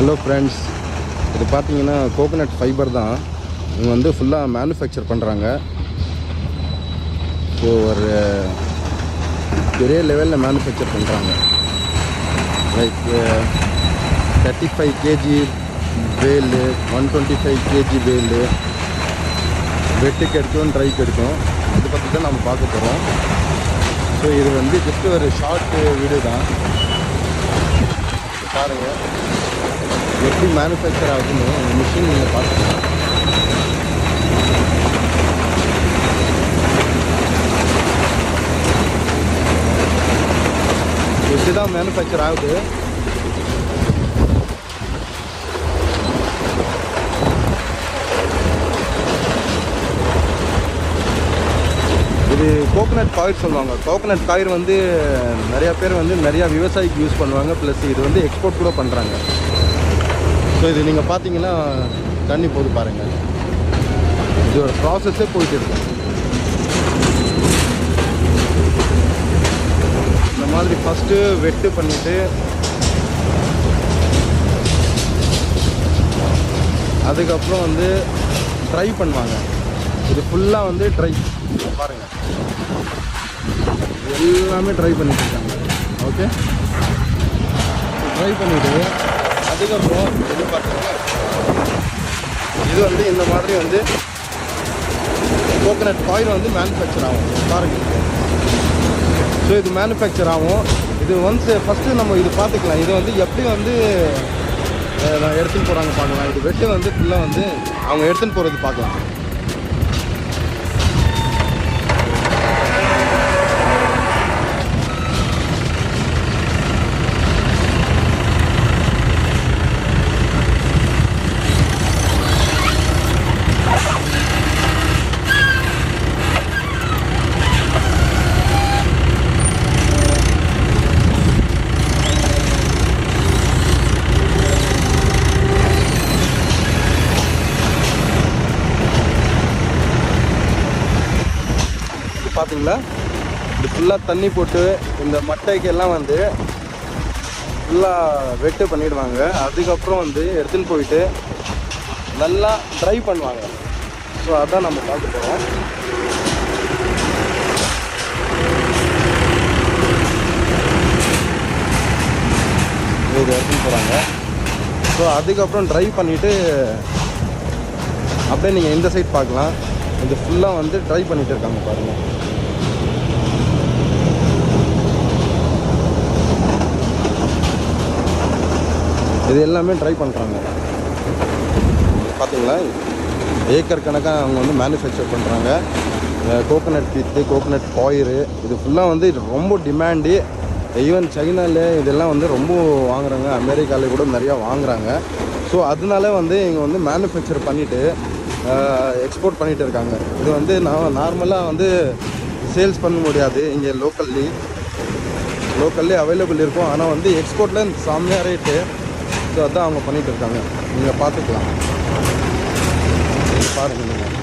Hello friends, இது பார்த்தீங்கன்னா coconut fibre தான். இவங்க வந்து ஃபுல்லாக மேனுஃபேக்சர் பண்ணுறாங்க. ஸோ ஒரு பெரிய லெவலில் மேனுஃபேக்சர் பண்ணுறாங்க. Like 35 KG Velu, 125 KG Velu, வெட்டுக்கு எடுக்கும், ட்ரைக்கு எடுக்கும். இதை பற்றி தான் நம்ம பார்க்க போகிறோம். ஸோ இது வந்து ஜஸ்ட் ஒரு ஷார்ட் வீடியோ தான். பாருங்கள் எப்படி மேனுஃபேக்சர் ஆகுதுன்னு அந்த மிஷின் நீங்கள் பார்த்துக்கலாம். எப்படி தான் மேனுஃபேக்சர் ஆகுது. இது கோகோனட் காயிர் சொல்லுவாங்க. கோகோனட் காயிர் வந்து நிறையா பேர் வந்து நிறையா விவசாயிக்கு யூஸ் பண்ணுவாங்க. ப்ளஸ் இது வந்து எக்ஸ்போர்ட் கூட பண்ணுறாங்க. ஸோ இது நீங்கள் பார்த்தீங்கன்னா தண்ணி போது பாருங்கள். இது ஒரு ப்ராசஸே போயிட்டு இருக்கு. இந்த மாதிரி ஃபஸ்ட்டு வெட்டு பண்ணிவிட்டு அதுக்கப்புறம் வந்து ட்ரை பண்ணுவாங்க. இது ஃபுல்லாக வந்து ட்ரை பாருங்கள், எல்லாமே ட்ரை பண்ணிட்டு இருக்காங்க. ஓகே, ட்ரை பண்ணிவிட்டு அதுக்கப்புறம் இது பார்த்தீங்கன்னா இது வந்து இந்த மாதிரி வந்து கோகோனட் காயில் வந்து மேனுஃபேக்சர் ஆகும் பாருங்கள். ஸோ இது மேனுஃபேக்சர் ஆகும். இது ஒன்ஸ் ஃபஸ்ட்டு நம்ம இது பார்த்துக்கலாம். இது வந்து எப்படி வந்து எடுத்துன்னு போகிறாங்க பார்க்கலாம். இது வெட்டு வந்து ஃபுல்லாக வந்து அவங்க எடுத்துன்னு போகிறது பார்க்கலாம். பார்த்தீங்களா, இது ஃபுல்லாக தண்ணி போட்டு இந்த மட்டைக்கெல்லாம் வந்து ஃபுல்லாக வெட்டு பண்ணிடுவாங்க. அதுக்கப்புறம் வந்து எடுத்துன்னு போயிட்டு நல்லா ட்ரை பண்ணுவாங்க. ஸோ அதான் நம்ம பார்க்க போகிறோம். இது எடுத்துன்னு போகிறாங்க. ஸோ அதுக்கப்புறம் ட்ரை பண்ணிவிட்டு அப்படியே நீங்கள் இந்த சைட் பார்க்கலாம். இது ஃபுல்லாக வந்து ட்ரை பண்ணிகிட்டு இருக்காங்க பாருங்கள். இது எல்லாமே ட்ரை பண்ணுறாங்க. பார்த்தீங்களா, ஏக்கர் கணக்காக அவங்க வந்து மேனுஃபேக்சர் பண்ணுறாங்க. கோகோனட் பித்து, கோகோனட் காயிரு, இது ஃபுல்லாக வந்து ரொம்ப டிமாண்டு. ஈவன் சைனாவில் இதெல்லாம் வந்து ரொம்ப வாங்குறாங்க. அமெரிக்காவில் கூட நிறையா வாங்குறாங்க. ஸோ அதனால வந்து இங்கே வந்து மேனுஃபேக்சர் பண்ணிவிட்டு எக்ஸ்போர்ட் பண்ணிகிட்டு இருக்காங்க. இது வந்து நார்மலாக வந்து சேல்ஸ் பண்ண முடியாது. இங்கே லோக்கல்லே அவைலபிள் இருக்கும். ஆனால் வந்து எக்ஸ்போர்ட்டில் செம்மையாக ரேட்டு. ஸோ அதான் அவங்க பண்ணிகிட்டு இருக்காங்க. நீங்கள் பார்த்துக்கலாம், பாருங்கள் நீங்கள்.